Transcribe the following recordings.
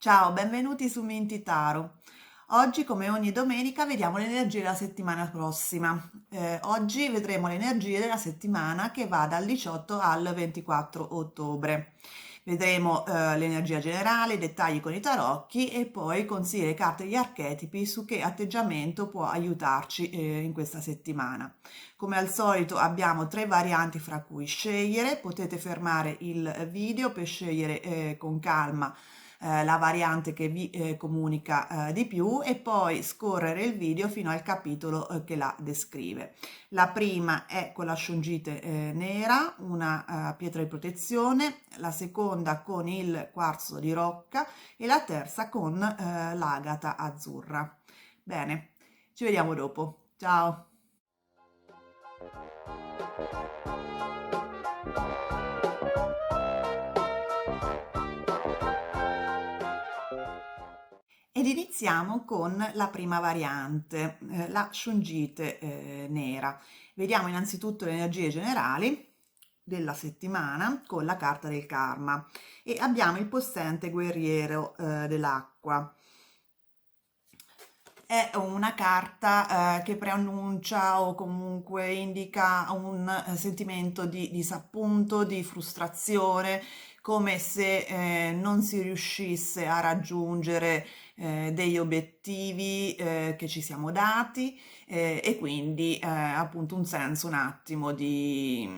Ciao, benvenuti su Minty Taro. Oggi, come ogni domenica, vediamo le energie della settimana prossima. Oggi vedremo le energie della settimana che va dal 18 al 24 ottobre. Vedremo l'energia generale, i dettagli con i tarocchi e poi consigli le carte e gli archetipi su che atteggiamento può aiutarci in questa settimana. Come al solito abbiamo tre varianti fra cui scegliere, potete fermare il video per scegliere con calma la variante che vi comunica di più e poi scorrere il video fino al capitolo che la descrive. La prima è con la shungite nera, una pietra di protezione, la seconda con il quarzo di rocca e la terza con l'agata azzurra. Bene, ci vediamo dopo. Ciao! Ed iniziamo con la prima variante, la shungite nera. Vediamo innanzitutto le energie generali della settimana con la carta del karma e abbiamo il possente guerriero dell'acqua. È una carta che preannuncia o comunque indica un sentimento di disappunto, di frustrazione, come se non si riuscisse a raggiungere degli obiettivi che ci siamo dati e quindi appunto un senso un attimo di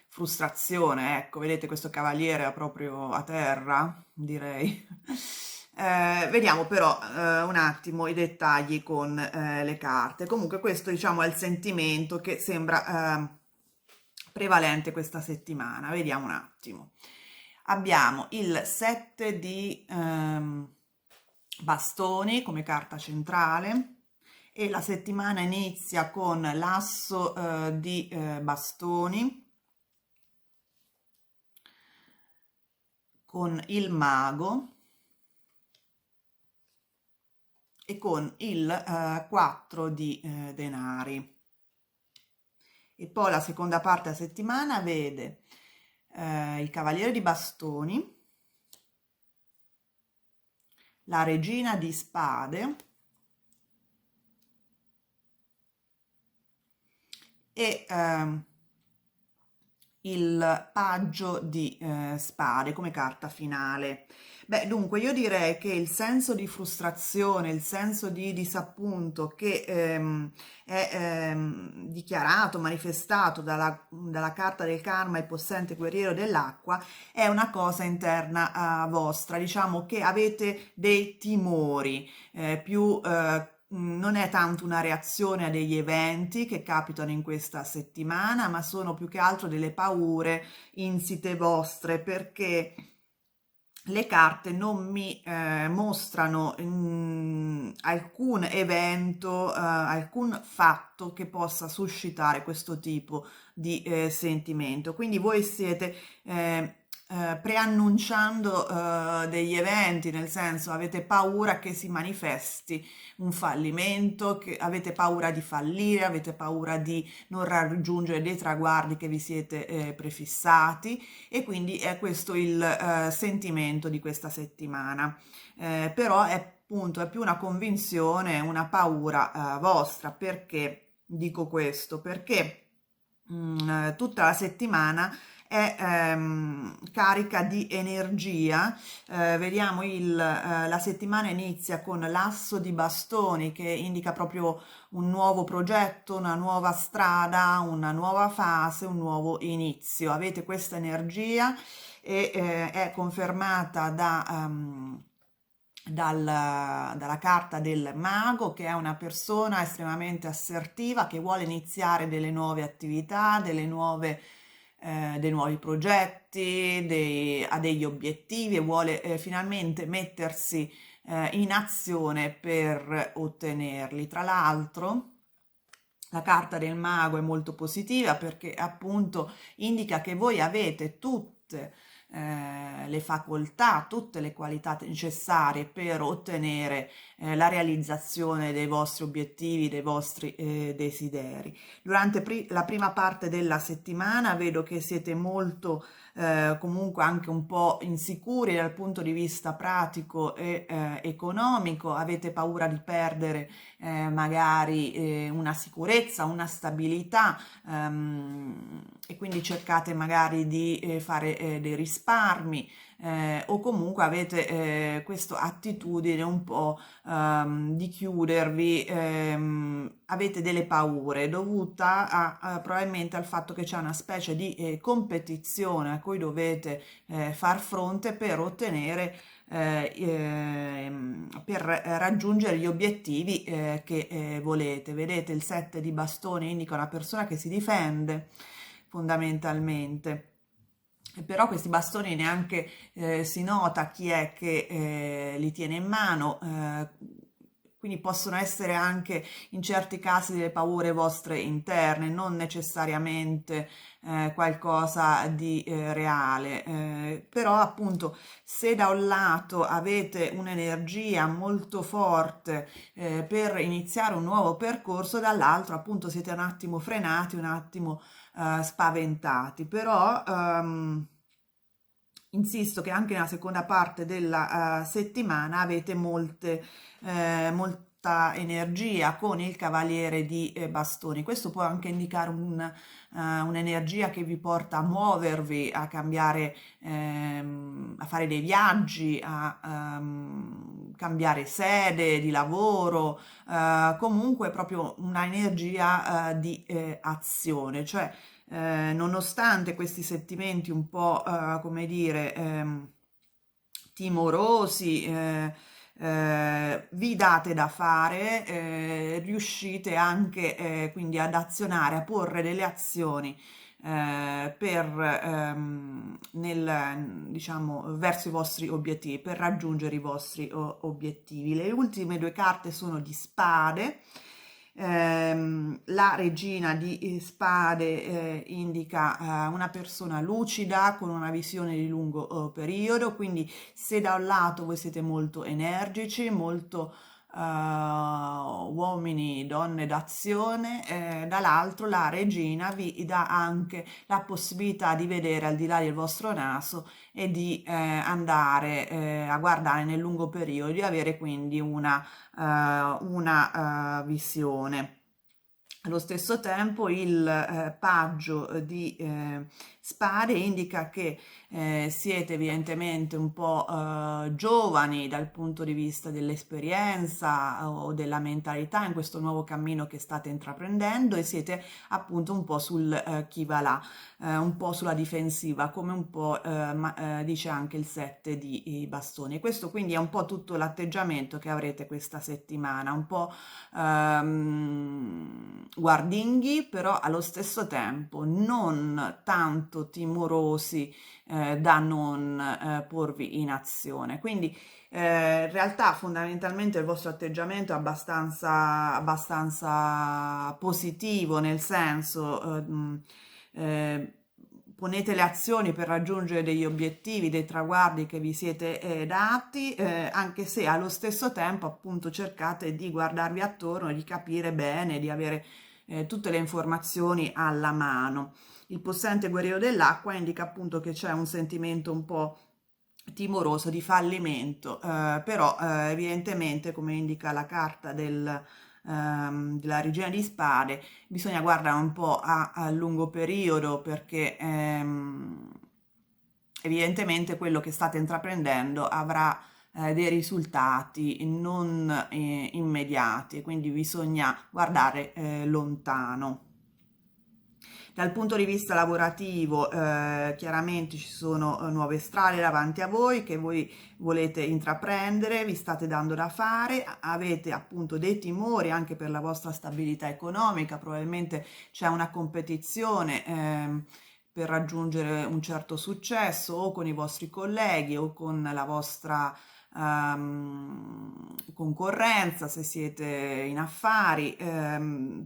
frustrazione. Ecco, vedete questo cavaliere è proprio a terra, direi. Vediamo però un attimo i dettagli con le carte. Comunque questo diciamo è il sentimento che sembra prevalente questa settimana. Vediamo un attimo. Abbiamo il 7 di bastoni come carta centrale e la settimana inizia con l'asso di bastoni, con il mago e con il 4 di denari. E poi la seconda parte della settimana vede il cavaliere di bastoni, la regina di spade e il paggio di spade come carta finale. Beh, dunque io direi che il senso di frustrazione, il senso di disappunto che è dichiarato, manifestato dalla carta del karma, il possente guerriero dell'acqua, è una cosa interna a vostra. Diciamo che avete dei timori più non è tanto una reazione a degli eventi che capitano in questa settimana, ma sono più che altro delle paure insite vostre, perché le carte non mi mostrano alcun evento, alcun fatto che possa suscitare questo tipo di sentimento. Quindi voi siete preannunciando degli eventi, nel senso avete paura che si manifesti un fallimento, che avete paura di fallire, avete paura di non raggiungere dei traguardi che vi siete prefissati e quindi è questo il sentimento di questa settimana. Però è appunto è più una convinzione, una paura vostra. Perché dico questo? Perché tutta la settimana è carica di energia. Vediamo la settimana inizia con l'asso di bastoni che indica proprio un nuovo progetto, una nuova strada, una nuova fase, un nuovo inizio. Avete questa energia e è confermata dalla carta del mago, che è una persona estremamente assertiva che vuole iniziare delle nuove attività, dei nuovi progetti, ha degli obiettivi e vuole finalmente mettersi in azione per ottenerli. Tra l'altro, la carta del mago è molto positiva perché appunto indica che voi avete tutte le facoltà, tutte le qualità necessarie per ottenere la realizzazione dei vostri obiettivi, dei vostri desideri. Durante la prima parte della settimana vedo che siete molto comunque anche un po' insicuri dal punto di vista pratico e economico, avete paura di perdere magari una sicurezza, una stabilità, e quindi cercate magari di fare dei risparmi, o comunque avete questa attitudine un po' di chiudervi, avete delle paure dovuta probabilmente al fatto che c'è una specie di competizione a cui dovete far fronte per ottenere per raggiungere gli obiettivi che volete. Vedete, il 7 di bastoni indica una persona che si difende fondamentalmente. Però questi bastoni neanche si nota chi è che li tiene in mano, quindi possono essere anche in certi casi delle paure vostre interne, non necessariamente qualcosa di reale. Però appunto se da un lato avete un'energia molto forte per iniziare un nuovo percorso, dall'altro appunto siete un attimo frenati, un attimo spaventati, però insisto che anche nella seconda parte della settimana avete molta energia con il cavaliere di bastoni. Questo può anche indicare un'energia che vi porta a muovervi, a cambiare, a fare dei viaggi, a cambiare sede di lavoro, comunque proprio una energia di azione, cioè nonostante questi sentimenti un po', come dire, timorosi, vi date da fare, riuscite anche quindi ad azionare, a porre delle azioni diciamo, verso i vostri obiettivi, per raggiungere i vostri obiettivi. Le ultime due carte sono di spade. La regina di spade indica una persona lucida con una visione di lungo periodo, quindi se da un lato voi siete molto energici, molto uomini, donne d'azione, dall'altro la regina vi dà anche la possibilità di vedere al di là del vostro naso e di andare a guardare nel lungo periodo, di avere quindi una visione. Allo stesso tempo il paggio di spade indica che siete evidentemente un po' giovani dal punto di vista dell'esperienza o della mentalità in questo nuovo cammino che state intraprendendo, e siete appunto un po' sul chi va là, un po' sulla difensiva, come un po' dice anche il 7 di bastoni. E questo quindi è un po' tutto l'atteggiamento che avrete questa settimana, un po' guardinghi, però allo stesso tempo non tanto timorosi da non porvi in azione. Quindi in realtà fondamentalmente il vostro atteggiamento è abbastanza positivo, nel senso ponete le azioni per raggiungere degli obiettivi, dei traguardi che vi siete dati, anche se allo stesso tempo appunto cercate di guardarvi attorno, di capire bene, di avere tutte le informazioni alla mano. Il possente guerriero dell'acqua indica appunto che c'è un sentimento un po' timoroso di fallimento, però evidentemente, come indica la carta della regina di spade, bisogna guardare un po' a lungo periodo, perché evidentemente quello che state intraprendendo avrà dei risultati non immediati, quindi bisogna guardare lontano. Dal punto di vista lavorativo, chiaramente ci sono nuove strade davanti a voi che voi volete intraprendere, vi state dando da fare, avete appunto dei timori anche per la vostra stabilità economica, probabilmente c'è una competizione per raggiungere un certo successo o con i vostri colleghi o con la vostra concorrenza, se siete in affari,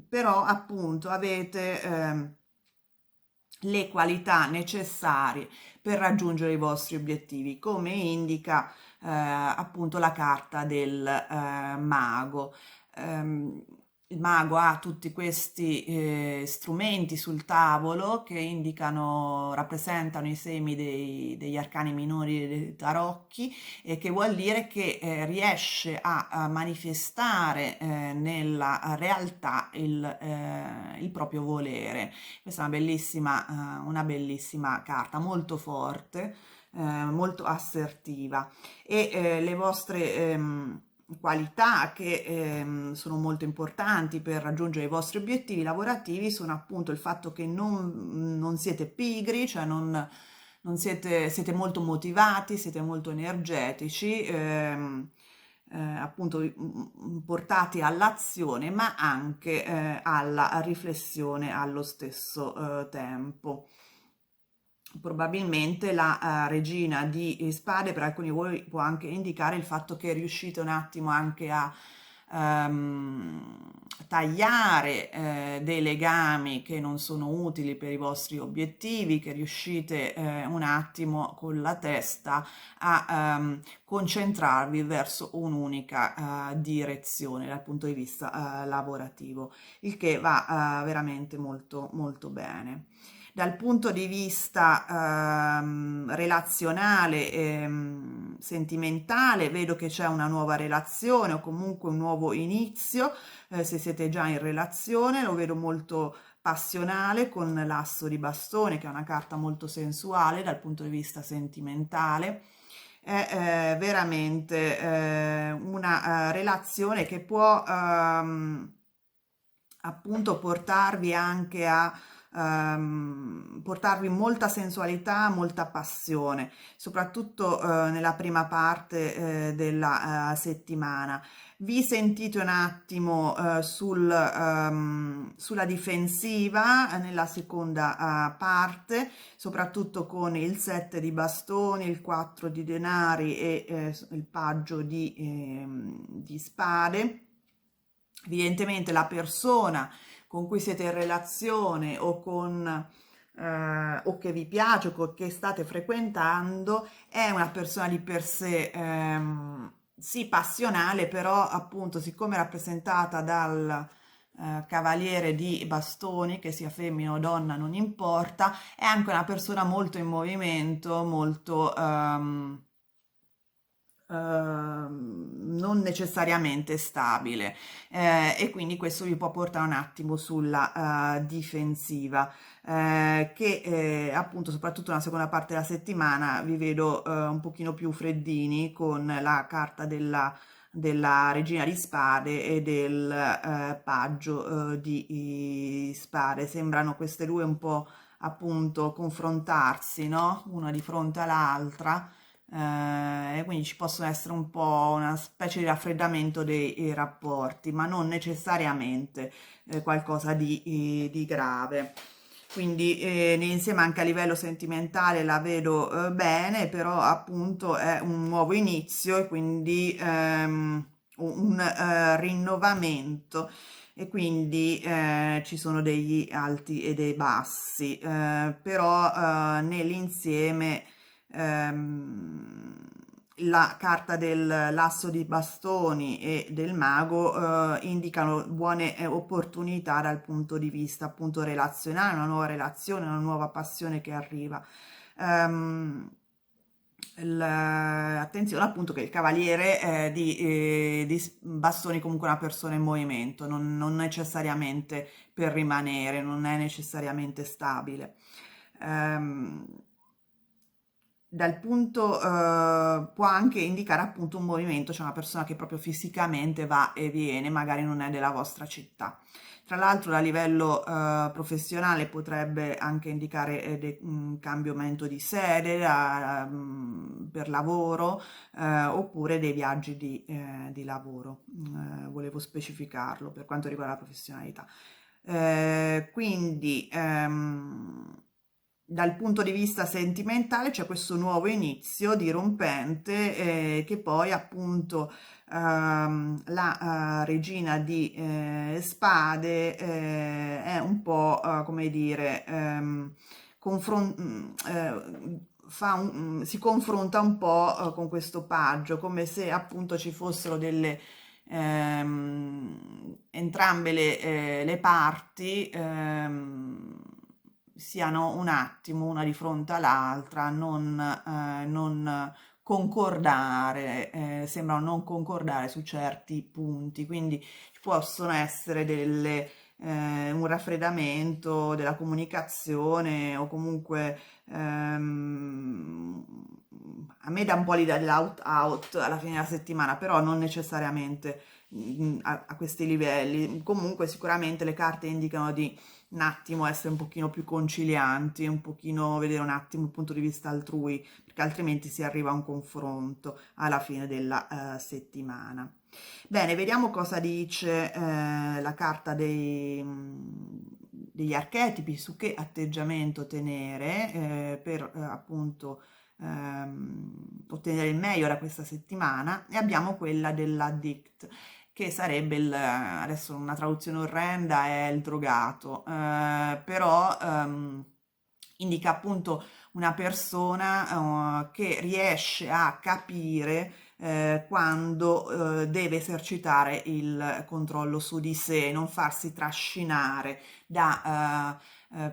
però appunto avete le qualità necessarie per raggiungere i vostri obiettivi, come indica appunto la carta del mago. il mago ha tutti questi strumenti sul tavolo che indicano, rappresentano i semi degli arcani minori e dei tarocchi, e che vuol dire che riesce a manifestare nella realtà il proprio volere. Questa è una bellissima carta, molto forte, molto assertiva, e le vostre qualità che sono molto importanti per raggiungere i vostri obiettivi lavorativi sono appunto il fatto che non siete pigri, cioè siete molto motivati, siete molto energetici, appunto portati all'azione, ma anche alla riflessione allo stesso tempo. Probabilmente la regina di spade per alcuni di voi può anche indicare il fatto che riuscite un attimo anche a tagliare dei legami che non sono utili per i vostri obiettivi, che riuscite un attimo con la testa a concentrarvi verso un'unica direzione dal punto di vista lavorativo, il che va veramente molto molto bene. Dal punto di vista relazionale e sentimentale, vedo che c'è una nuova relazione o comunque un nuovo inizio, se siete già in relazione, lo vedo molto passionale con l'asso di bastone, che è una carta molto sensuale dal punto di vista sentimentale. È veramente una relazione che può appunto portarvi anche a portarvi molta sensualità, molta passione, soprattutto nella prima parte della settimana. Vi sentite un attimo sulla difensiva nella seconda parte, soprattutto con il 7 di bastoni, il 4 di denari e il paggio di spade. Evidentemente la persona con cui siete in relazione o che vi piace o che state frequentando è una persona di per sé sì passionale, però appunto siccome rappresentata dal cavaliere di bastoni, che sia femmina o donna non importa, è anche una persona molto in movimento, molto non necessariamente stabile, e quindi questo vi può portare un attimo sulla difensiva, che appunto soprattutto nella seconda parte della settimana vi vedo un pochino più freddini con la carta della regina di spade e del paggio di spade. Sembrano queste due un po' appunto confrontarsi, no? Una di fronte all'altra, e quindi ci possono essere un po' una specie di raffreddamento dei rapporti, ma non necessariamente qualcosa di grave. Quindi insieme anche a livello sentimentale la vedo bene, però appunto è un nuovo inizio e quindi un rinnovamento, e quindi ci sono degli alti e dei bassi, però nell'insieme ehm, la carta dell'asso di bastoni e del mago indicano buone opportunità dal punto di vista appunto relazionale, una nuova relazione, una nuova passione che arriva. Ehm, Attenzione appunto che il cavaliere di bastoni comunque è una persona in movimento, non necessariamente per rimanere, non è necessariamente stabile. Ehm, Dal punto può anche indicare appunto un movimento, cioè una persona che proprio fisicamente va e viene, magari non è della vostra città. Tra l'altro a livello professionale potrebbe anche indicare un cambiamento di sede per lavoro, oppure dei viaggi di lavoro. Volevo specificarlo per quanto riguarda la professionalità. Quindi dal punto di vista sentimentale c'è questo nuovo inizio dirompente, che poi appunto la regina di spade è un po' come dire si confronta un po' con questo paggio, come se appunto ci fossero delle entrambe le parti siano un attimo una di fronte all'altra, non concordare, sembrano non concordare su certi punti, quindi ci possono essere un raffreddamento della comunicazione o comunque a me dà un po' l'idea dell'out-out alla fine della settimana, però non necessariamente a questi livelli. Comunque sicuramente le carte indicano di un attimo essere un pochino più concilianti, un pochino vedere un attimo il punto di vista altrui, perché altrimenti si arriva a un confronto alla fine della settimana. Bene, vediamo cosa dice la carta degli archetipi su che atteggiamento tenere per appunto ottenere il meglio da questa settimana, e abbiamo quella dell'addict, che sarebbe adesso una traduzione orrenda è il drogato, però indica appunto una persona che riesce a capire quando deve esercitare il controllo su di sé, non farsi trascinare da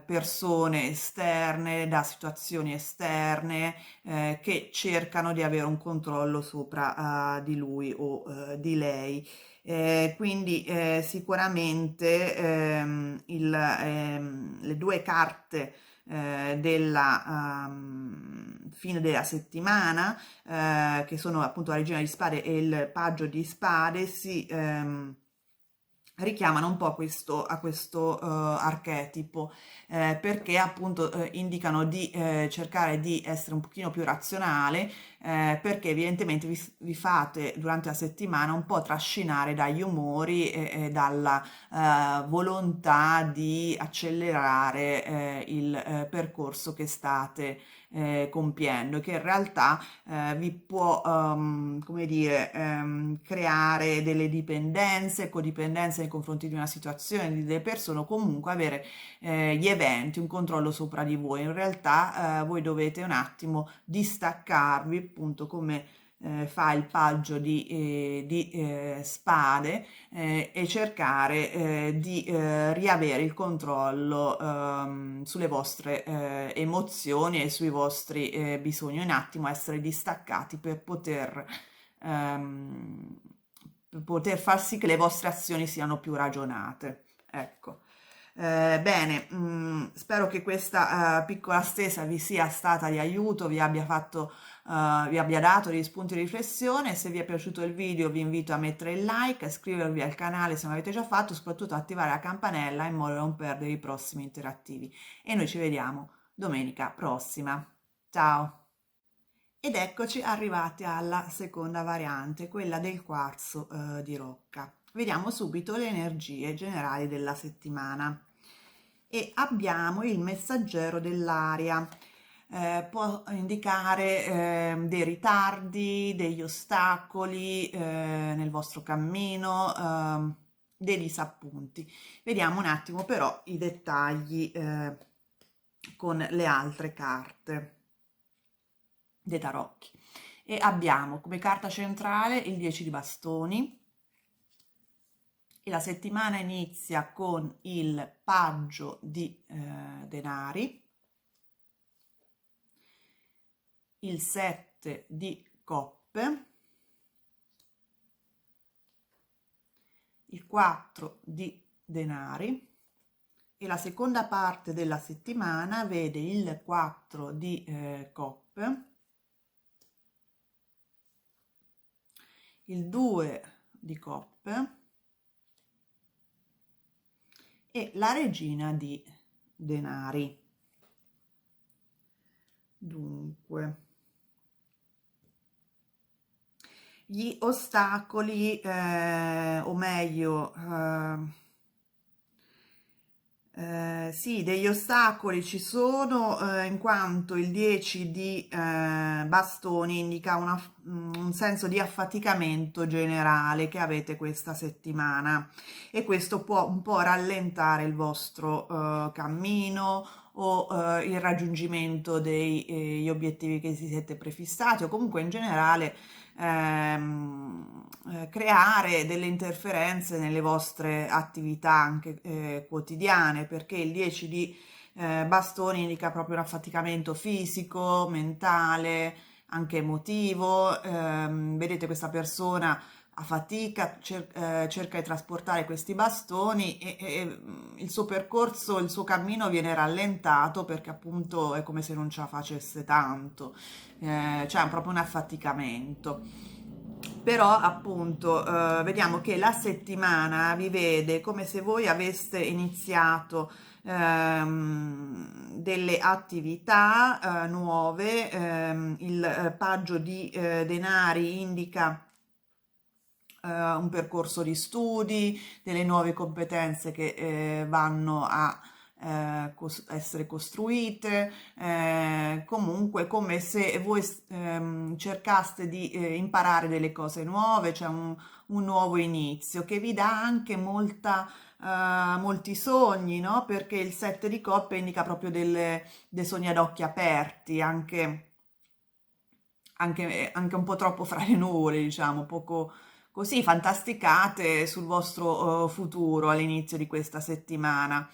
persone esterne, da situazioni esterne che cercano di avere un controllo sopra di lui o di lei. Quindi sicuramente le due carte della fine della settimana, che sono appunto la regina di spade e il paggio di spade, si richiamano un po' a questo archetipo, perché appunto indicano di cercare di essere un pochino più razionale, perché evidentemente vi fate durante la settimana un po' trascinare dagli umori e dalla volontà di accelerare il percorso che state compiendo, che in realtà vi può, come dire, creare delle dipendenze, codipendenze nei confronti di una situazione, di delle persone, o comunque avere gli eventi, un controllo sopra di voi. In realtà voi dovete un attimo distaccarvi, appunto come fa il paggio di spade, e cercare di riavere il controllo sulle vostre emozioni e sui vostri bisogni, un attimo essere distaccati ehm, per poter far sì che le vostre azioni siano più ragionate. Ecco. Bene, spero che questa piccola stesa vi sia stata di aiuto, vi abbia dato degli spunti di riflessione. Se vi è piaciuto il video vi invito a mettere il like, a iscrivervi al canale se non l'avete già fatto, soprattutto attivare la campanella in modo da non perdere i prossimi interattivi. E noi ci vediamo domenica prossima. Ciao! Ed eccoci arrivati alla seconda variante, quella del quarzo di rocca. Vediamo subito le energie generali della settimana e abbiamo il messaggero dell'aria. Può indicare dei ritardi, degli ostacoli nel vostro cammino, dei disappunti. Vediamo un attimo però i dettagli con le altre carte dei tarocchi. E abbiamo come carta centrale il 10 di bastoni, e la settimana inizia con il paggio di denari, il 7 di coppe, il 4 di denari, e la seconda parte della settimana vede il 4 di coppe, il 2 di coppe e la regina di denari. Dunque, gli ostacoli, o meglio, sì, degli ostacoli ci sono, in quanto il 10 di bastoni indica un senso di affaticamento generale che avete questa settimana, e questo può un po' rallentare il vostro cammino o il raggiungimento degli obiettivi che si siete prefissati, o comunque in generale creare delle interferenze nelle vostre attività anche quotidiane, perché il 10 di bastoni indica proprio un affaticamento fisico, mentale, anche emotivo. Vedete, questa persona a fatica cerca di trasportare questi bastoni e il suo percorso, il suo cammino viene rallentato perché appunto è come se non ce la facesse tanto, c'è proprio un affaticamento. Però appunto vediamo che la settimana vi vede come se voi aveste iniziato delle attività nuove. Il paggio di denari indica un percorso di studi, delle nuove competenze che vanno a essere costruite, comunque come se voi cercaste di imparare delle cose nuove, cioè un nuovo inizio che vi dà anche molti sogni, no? Perché il 7 di coppe indica proprio dei sogni ad occhi aperti, anche un po' troppo fra le nuvole, diciamo, poco così fantasticate sul vostro futuro all'inizio di questa settimana.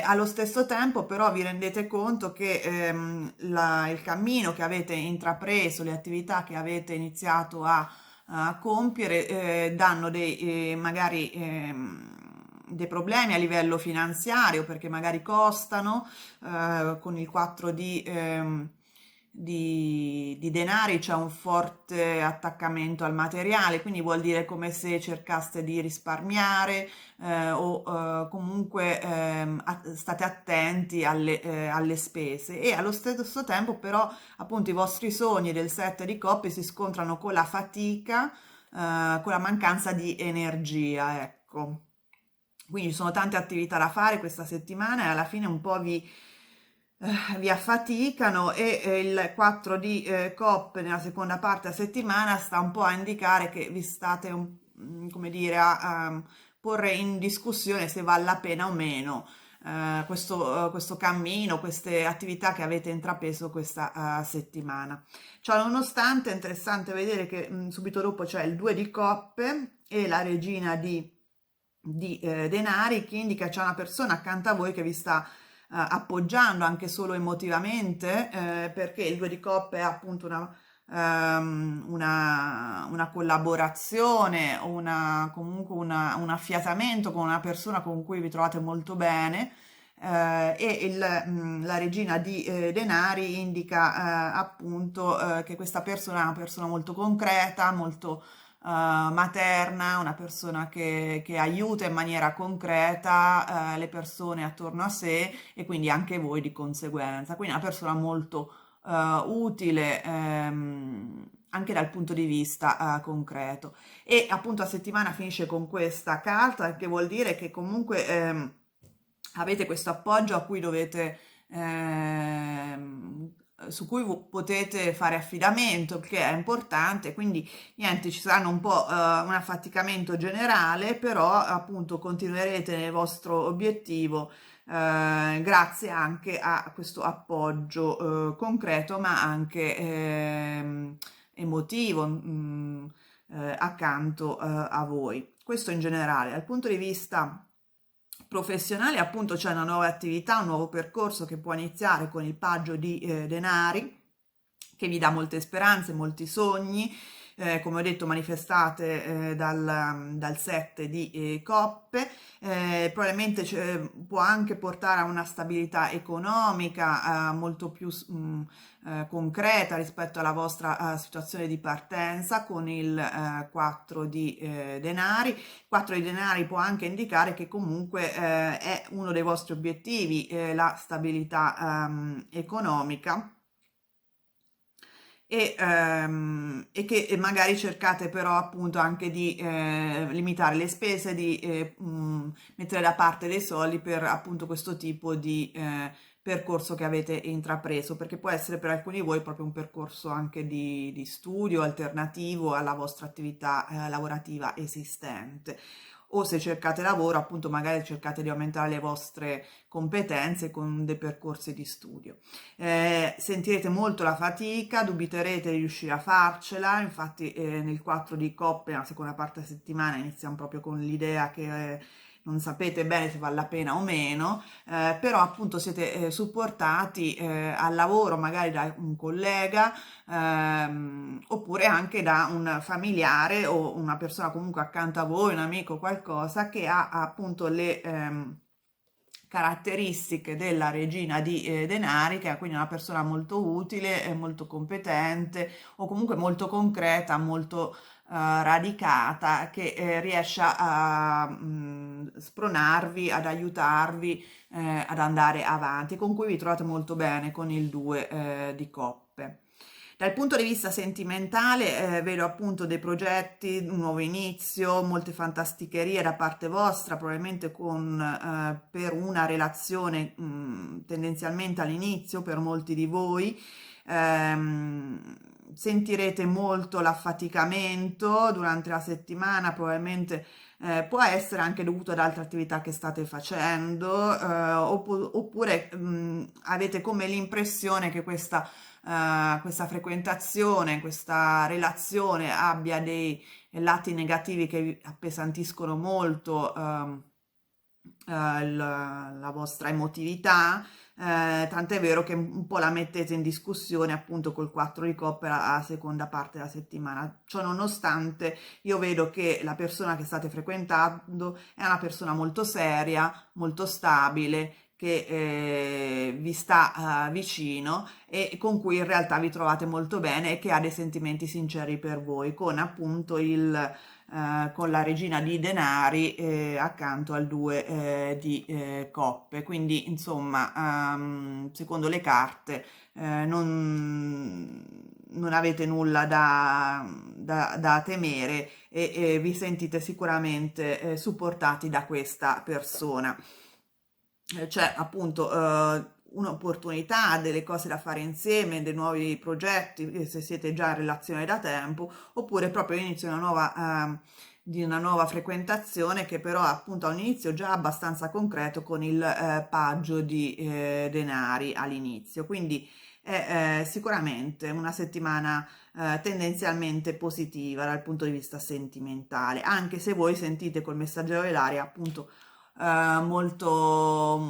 Allo stesso tempo, però, vi rendete conto che il cammino che avete intrapreso, le attività che avete iniziato a compiere, danno magari dei problemi a livello finanziario perché magari costano, con il 4 di denari c'è un forte attaccamento al materiale, quindi vuol dire come se cercaste di risparmiare o comunque state attenti alle spese e allo stesso tempo però appunto i vostri sogni del 7 di coppe si scontrano con la fatica, con la mancanza di energia, ecco. Quindi ci sono tante attività da fare questa settimana e alla fine un po' vi affaticano e il 4 di coppe nella seconda parte della settimana sta un po' a indicare che vi state, come dire, a porre in discussione se vale la pena o meno questo cammino, queste attività che avete intrapreso questa settimana. Ciò nonostante è interessante vedere che subito dopo c'è il 2 di coppe e la regina di denari che indica c'è una persona accanto a voi che vi sta appoggiando anche solo emotivamente, perché il 2 di coppe è appunto una collaborazione, comunque un affiatamento con una persona con cui vi trovate molto bene. La regina di denari indica appunto che questa persona è una persona molto concreta, molto materna, una persona che aiuta in maniera concreta le persone attorno a sé e quindi anche voi di conseguenza. Quindi è una persona molto utile anche dal punto di vista concreto. E appunto la settimana finisce con questa carta che vuol dire che comunque avete questo appoggio a cui dovete su cui potete fare affidamento, che è importante, quindi niente, ci saranno un po' un affaticamento generale, però appunto continuerete nel vostro obiettivo grazie anche a questo appoggio concreto, ma anche emotivo accanto a voi. Questo in generale. Dal punto di vista professionale, appunto, c'è una nuova attività, un nuovo percorso che può iniziare con il paggio di denari, che vi dà molte speranze, molti sogni, come ho detto, manifestate dal 7 di coppe, probabilmente può anche portare a una stabilità economica molto più concreta rispetto alla vostra situazione di partenza con il 4 di denari. 4 di denari può anche indicare che comunque è uno dei vostri obiettivi, la stabilità economica e che magari cercate però appunto anche di limitare le spese, di mettere da parte dei soldi per appunto questo tipo di percorso che avete intrapreso, perché può essere per alcuni di voi proprio un percorso anche di studio alternativo alla vostra attività lavorativa esistente. o se cercate lavoro, appunto, magari cercate di aumentare le vostre competenze con dei percorsi di studio. Sentirete molto la fatica, dubiterete di riuscire a farcela, infatti nel 4 di coppe, nella seconda parte della settimana, iniziamo proprio con l'idea che non sapete bene se vale la pena o meno, però appunto siete supportati al lavoro magari da un collega, oppure anche da un familiare o una persona comunque accanto a voi, un amico, qualcosa che ha appunto le caratteristiche della regina di denari, che è quindi una persona molto utile, molto competente o comunque molto concreta, molto radicata, che riesce a spronarvi, ad aiutarvi ad andare avanti, con cui vi trovate molto bene con il 2 di coppe. Dal punto di vista sentimentale, vedo appunto dei progetti, un nuovo inizio, molte fantasticherie da parte vostra, probabilmente per una relazione tendenzialmente all'inizio per molti di voi. Sentirete molto l'affaticamento durante la settimana, probabilmente può essere anche dovuto ad altre attività che state facendo, oppure avete come l'impressione che questa frequentazione, questa relazione abbia dei lati negativi che vi appesantiscono molto la vostra emotività, tant'è vero che un po' la mettete in discussione appunto col 4 di coppe alla seconda parte della settimana. Ciò nonostante, io vedo che la persona che state frequentando è una persona molto seria, molto stabile, che vi sta vicino e con cui in realtà vi trovate molto bene e che ha dei sentimenti sinceri per voi, con appunto con la regina di denari accanto al 2 di coppe. Quindi insomma, secondo le carte non avete nulla da temere e vi sentite sicuramente supportati da questa persona. C'è appunto un'opportunità, delle cose da fare insieme, dei nuovi progetti, se siete già in relazione da tempo, oppure proprio l'inizio di una nuova frequentazione che però appunto ha un inizio già abbastanza concreto con il paggio di denari all'inizio. Quindi è sicuramente una settimana tendenzialmente positiva dal punto di vista sentimentale, anche se voi sentite col messaggero dell'aria appunto molto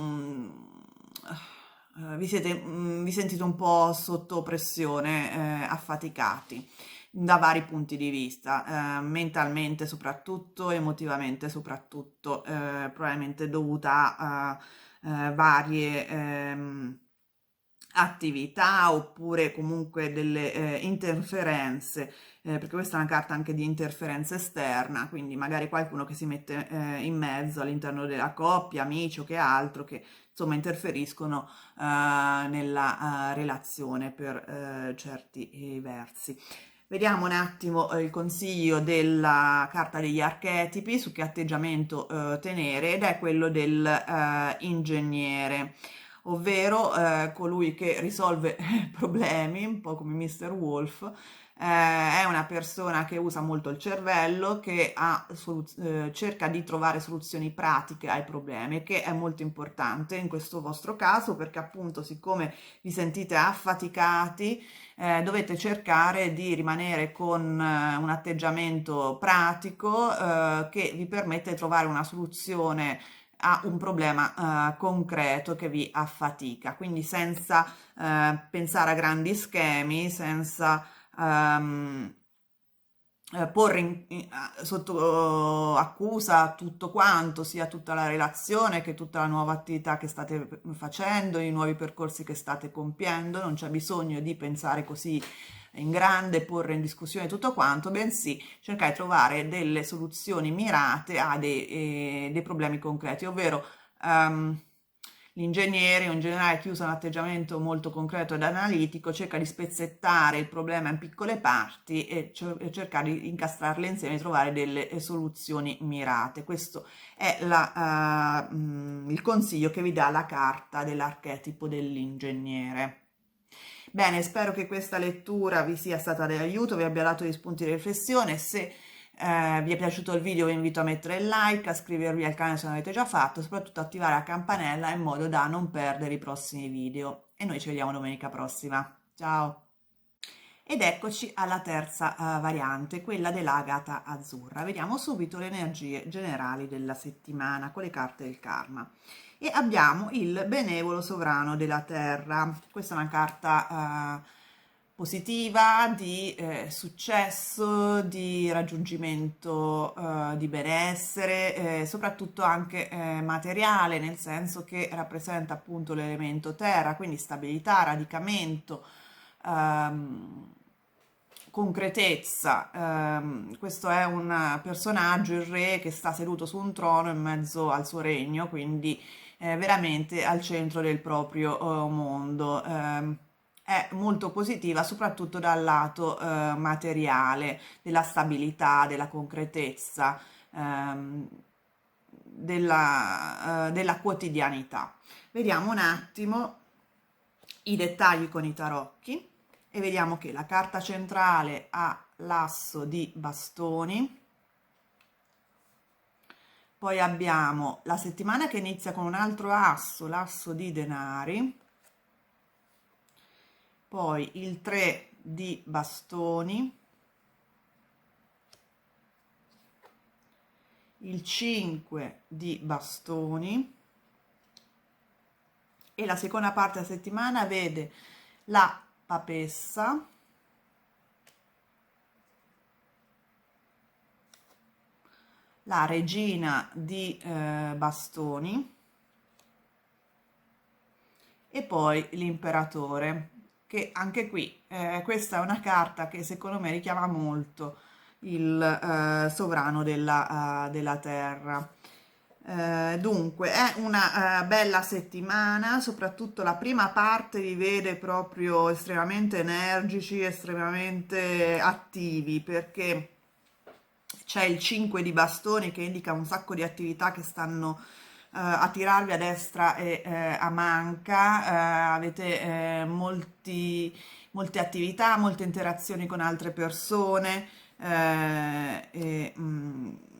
vi sentite un po' sotto pressione, affaticati da vari punti di vista, mentalmente soprattutto, emotivamente soprattutto, probabilmente dovuta a varie attività oppure comunque delle interferenze, perché questa è una carta anche di interferenza esterna, quindi magari qualcuno che si mette in mezzo all'interno della coppia, amici o che altro, che insomma interferiscono nella relazione per certi versi. Vediamo un attimo il consiglio della carta degli archetipi su che atteggiamento tenere, ed è quello del ingegnere, ovvero colui che risolve problemi, un po' come Mr. Wolf. È una persona che usa molto il cervello, che cerca di trovare soluzioni pratiche ai problemi, che è molto importante in questo vostro caso, perché appunto siccome vi sentite affaticati, dovete cercare di rimanere con un atteggiamento pratico che vi permette di trovare una soluzione a un problema concreto che vi affatica, quindi senza pensare a grandi schemi, senza porre sotto accusa tutto quanto, sia tutta la relazione che tutta la nuova attività che state facendo, i nuovi percorsi che state compiendo. Non c'è bisogno di pensare così in grande, porre in discussione tutto quanto, bensì cercare di trovare delle soluzioni mirate a dei problemi concreti, ovvero l'ingegnere o in generale chi usa un atteggiamento molto concreto ed analitico cerca di spezzettare il problema in piccole parti e cercare di incastrarle insieme e trovare delle soluzioni mirate. Questo è il consiglio che vi dà la carta dell'archetipo dell'ingegnere. Bene, spero che questa lettura vi sia stata di aiuto, vi abbia dato degli spunti di riflessione. Se Vi è piaciuto il video? Vi invito a mettere il like, a iscrivervi al canale se non avete già fatto, soprattutto attivare la campanella in modo da non perdere i prossimi video. E noi ci vediamo domenica prossima. Ciao! Ed eccoci alla terza variante, quella dell'agata azzurra. Vediamo subito le energie generali della settimana con le carte del karma. E abbiamo il benevolo sovrano della terra. Questa è una carta positiva di successo, di raggiungimento di benessere, soprattutto anche materiale, nel senso che rappresenta appunto l'elemento terra, quindi stabilità, radicamento, concretezza. Questo è un personaggio, il re, che sta seduto su un trono in mezzo al suo regno, quindi veramente al centro del proprio mondo. È molto positiva soprattutto dal lato materiale, della stabilità, della concretezza, della quotidianità. Vediamo un attimo i dettagli con i tarocchi e vediamo che la carta centrale ha l'asso di bastoni, poi abbiamo la settimana che inizia con un altro asso, l'asso di denari, poi il 3 di bastoni, il 5 di bastoni e la seconda parte della settimana vede la papessa, la regina di bastoni e poi l'imperatore, che anche qui questa è una carta che secondo me richiama molto il sovrano della terra. Dunque è una bella settimana, soprattutto la prima parte vi vede proprio estremamente energici, estremamente attivi, perché c'è il 5 di bastoni che indica un sacco di attività che stanno a tirarvi a destra e a manca. Avete molte attività, molte interazioni con altre persone,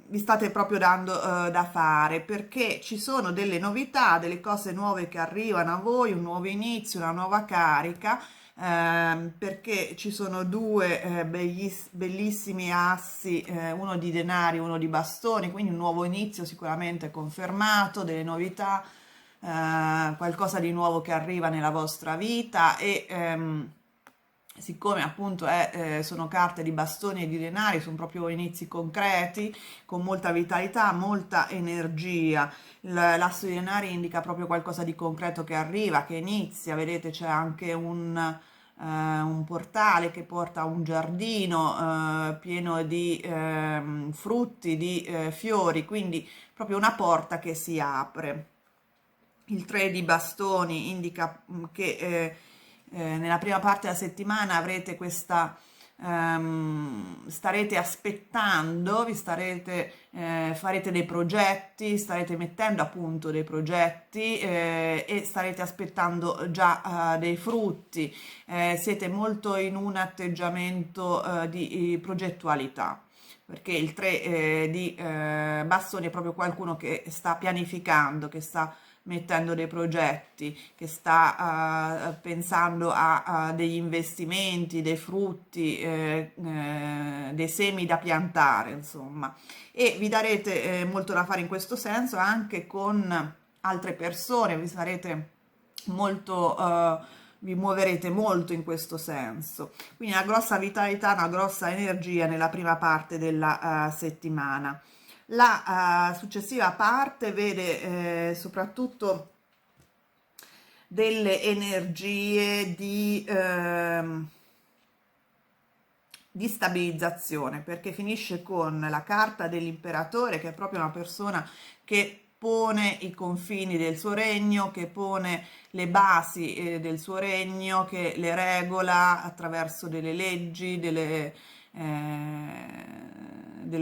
vi state proprio dando da fare, perché ci sono delle novità, delle cose nuove che arrivano a voi, un nuovo inizio, una nuova carica, perché ci sono due bellissimi assi, uno di denari, uno di bastoni, quindi un nuovo inizio sicuramente confermato, delle novità, qualcosa di nuovo che arriva nella vostra vita e siccome appunto sono carte di bastoni e di denari, sono proprio inizi concreti, con molta vitalità, molta energia. L'asso di denari indica proprio qualcosa di concreto che arriva, che inizia, vedete c'è anche un portale che porta a un giardino pieno di frutti, di fiori, quindi proprio una porta che si apre. Il 3 di bastoni indica che nella prima parte della settimana avrete questa, starete aspettando, farete dei progetti, starete mettendo a punto dei progetti e starete aspettando già dei frutti, siete molto in un atteggiamento di progettualità, perché il 3 di bastoni è proprio qualcuno che sta pianificando, che sta mettendo dei progetti, che sta pensando a degli investimenti, dei frutti, dei semi da piantare, insomma. E vi darete molto da fare in questo senso anche con altre persone, vi muoverete molto in questo senso. Quindi una grossa vitalità, una grossa energia nella prima parte della settimana. La successiva parte vede soprattutto delle energie di stabilizzazione, perché finisce con la carta dell'imperatore, che è proprio una persona che pone i confini del suo regno, che pone le basi del suo regno, che le regola attraverso delle leggi, delle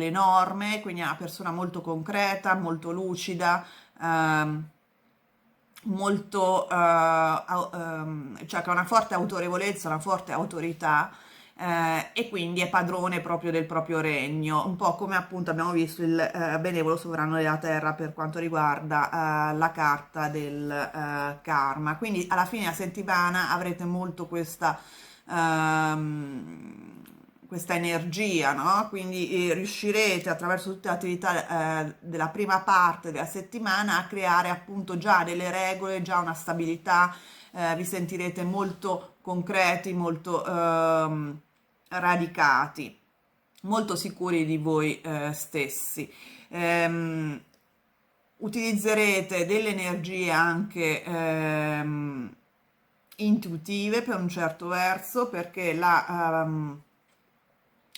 norme, quindi è una persona molto concreta, molto lucida, molto, cioè che ha una forte autorevolezza, una forte autorità, e quindi è padrone proprio del proprio regno, un po' come appunto abbiamo visto il benevolo sovrano della terra per quanto riguarda la carta del karma. Quindi alla fine della settimana avrete molto questa energia, no? Quindi riuscirete attraverso tutte le attività della prima parte della settimana a creare appunto già delle regole, già una stabilità, vi sentirete molto concreti, molto radicati, molto sicuri di voi stessi. Ehm, Utilizzerete delle energie anche intuitive per un certo verso, perché la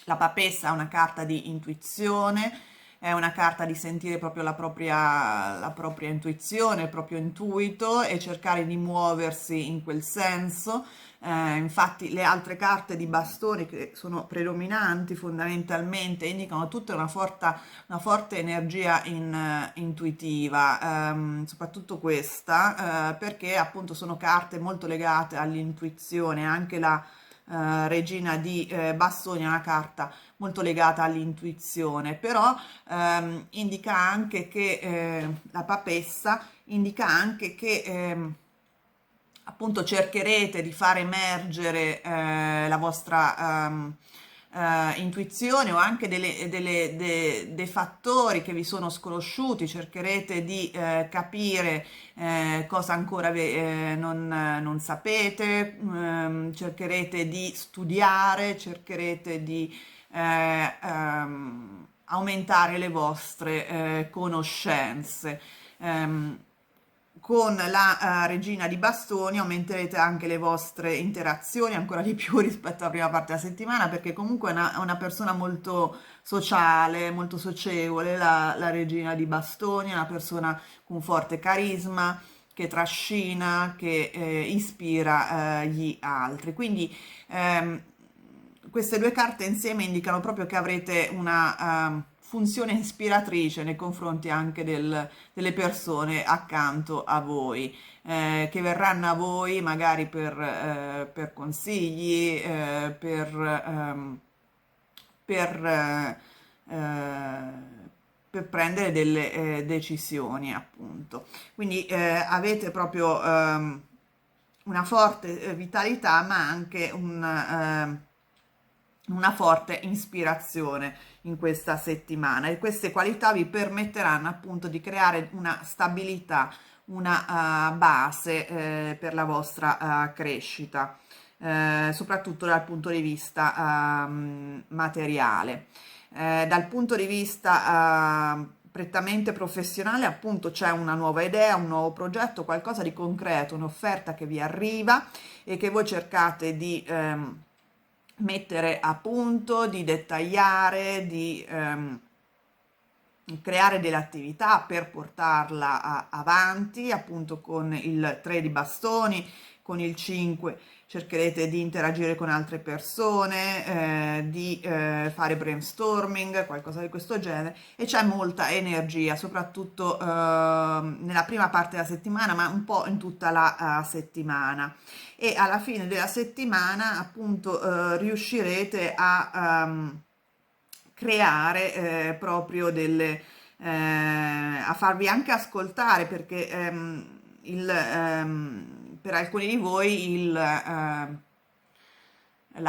papessa è una carta di intuizione, è una carta di sentire proprio la propria intuizione, il proprio intuito e cercare di muoversi in quel senso. Infatti le altre carte di bastoni che sono predominanti fondamentalmente indicano tutta una forte energia intuitiva, soprattutto questa, perché appunto sono carte molto legate all'intuizione, anche la regina di bastoni è una carta molto legata all'intuizione, però indica anche che la papessa indica anche che appunto cercherete di far emergere la vostra intuizione o anche dei fattori che vi sono sconosciuti, cercherete di capire cosa ancora non sapete, cercherete di studiare, cercherete di aumentare le vostre conoscenze. Ehm, con la regina di bastoni aumenterete anche le vostre interazioni ancora di più rispetto alla prima parte della settimana, perché comunque è una persona molto sociale, molto socievole, la regina di bastoni, è una persona con forte carisma, che trascina, che ispira gli altri. Quindi ehm, queste due carte insieme indicano proprio che avrete una funzione ispiratrice nei confronti anche delle persone accanto a voi, che verranno a voi magari per consigli, per, eh, eh, per prendere delle decisioni, appunto. Quindi avete proprio una forte vitalità, ma anche una forte ispirazione in questa settimana, e queste qualità vi permetteranno appunto di creare una stabilità, una base per la vostra crescita, soprattutto dal punto di vista materiale. Dal punto di vista prettamente professionale, appunto, c'è una nuova idea, un nuovo progetto, qualcosa di concreto, un'offerta che vi arriva e che voi cercate di mettere a punto, di dettagliare, di creare delle attività per portarla avanti, appunto con il 3 di bastoni, con il 5 cercherete di interagire con altre persone, di fare brainstorming, qualcosa di questo genere, e c'è molta energia, soprattutto nella prima parte della settimana, ma un po' in tutta la settimana. E alla fine della settimana, appunto, riuscirete creare proprio a farvi anche ascoltare, perché per alcuni di voi la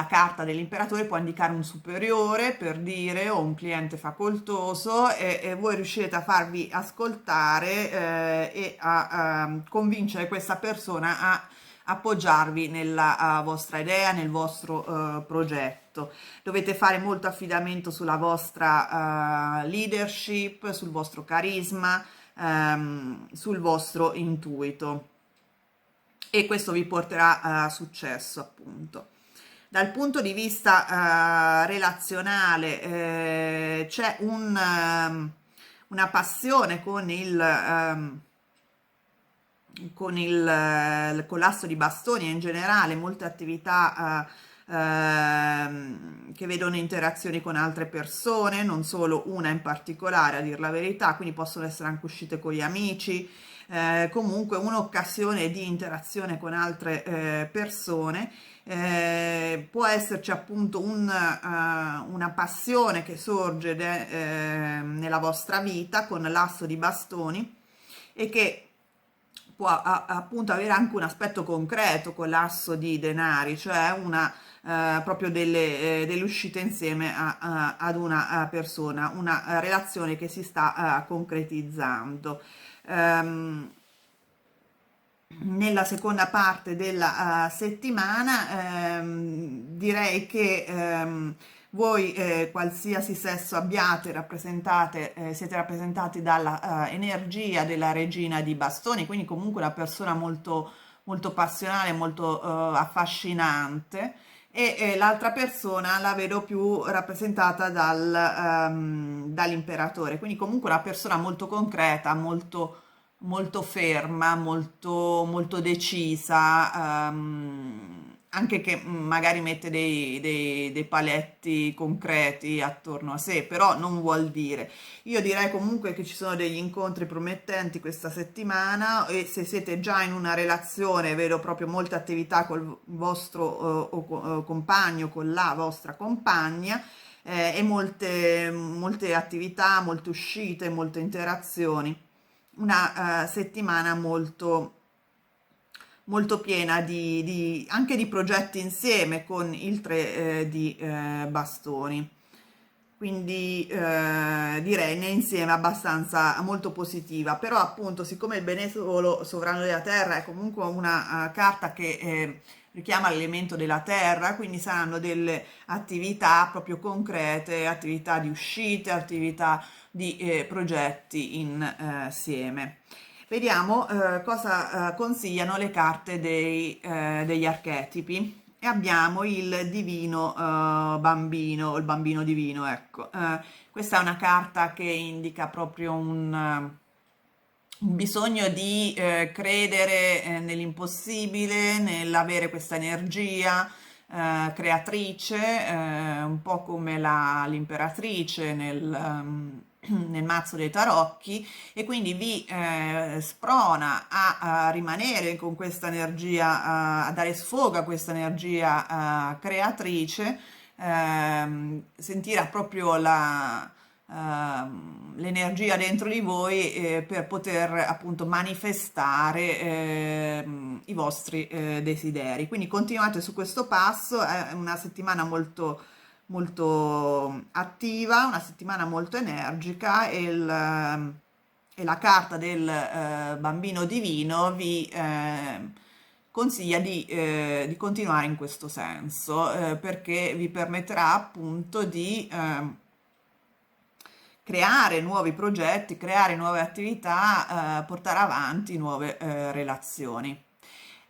carta dell'imperatore può indicare un superiore, per dire, o un cliente facoltoso, e voi riuscirete a farvi ascoltare e a convincere questa persona a appoggiarvi nella vostra idea, nel vostro progetto. Dovete fare molto affidamento sulla vostra leadership, sul vostro carisma, sul vostro intuito, e questo vi porterà a successo, appunto. Dal punto di vista relazionale c'è una passione con l'asso di bastoni e in generale molte attività che vedono interazioni con altre persone, non solo una in particolare, a dir la verità, quindi possono essere anche uscite con gli amici, comunque un'occasione di interazione con altre persone. Può esserci appunto una passione che sorge nella vostra vita con l'asso di bastoni e che può appunto avere anche un aspetto concreto con l'asso di denari, cioè proprio delle uscite insieme ad una persona, una relazione che si sta concretizzando. Ehm, Nella seconda parte della settimana direi che voi, qualsiasi sesso abbiate, siete rappresentati dalla energia della regina di bastoni, quindi comunque una persona molto, molto passionale, molto affascinante. E l'altra persona la vedo più rappresentata dall'imperatore, quindi comunque una persona molto concreta, molto ferma, molto decisa, anche che magari mette dei paletti concreti attorno a sé, però non vuol dire. Io direi comunque che ci sono degli incontri promettenti questa settimana e se siete già in una relazione, vedo proprio molte attività col vostro compagno, con la vostra compagna. E molte attività, molte uscite, molte interazioni, una settimana molto piena anche di progetti insieme con il 3 di bastoni. Quindi direi ne insieme abbastanza molto positiva, però appunto siccome il benevolo sovrano della terra è comunque una carta che richiama l'elemento della terra, quindi saranno delle attività proprio concrete, attività di uscite, attività di progetti insieme. Vediamo cosa consigliano le carte degli archetipi. E abbiamo il divino bambino, o il bambino divino, ecco. Questa è una carta che indica proprio un bisogno di credere nell'impossibile, nell'avere questa energia creatrice, un po' come l'imperatrice nel mazzo dei tarocchi, e quindi vi sprona a rimanere con questa energia, a dare sfogo a questa energia creatrice, sentire proprio l'energia dentro di voi per poter appunto manifestare i vostri desideri. Quindi continuate su questo passo, è una settimana molto attiva, una settimana molto energica e la carta del bambino divino vi consiglia di continuare in questo senso, perché vi permetterà appunto di creare nuovi progetti, creare nuove attività, portare avanti nuove relazioni.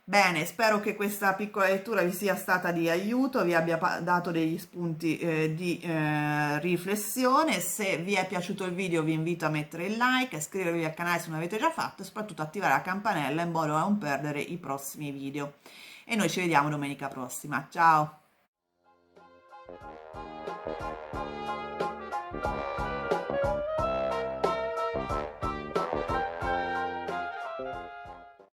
Bene, spero che questa piccola lettura vi sia stata di aiuto, vi abbia dato degli spunti di riflessione. Se vi è piaciuto il video vi invito a mettere il like, a iscrivervi al canale se non l'avete già fatto e soprattutto attivare la campanella in modo da non perdere i prossimi video. E noi ci vediamo domenica prossima. Ciao!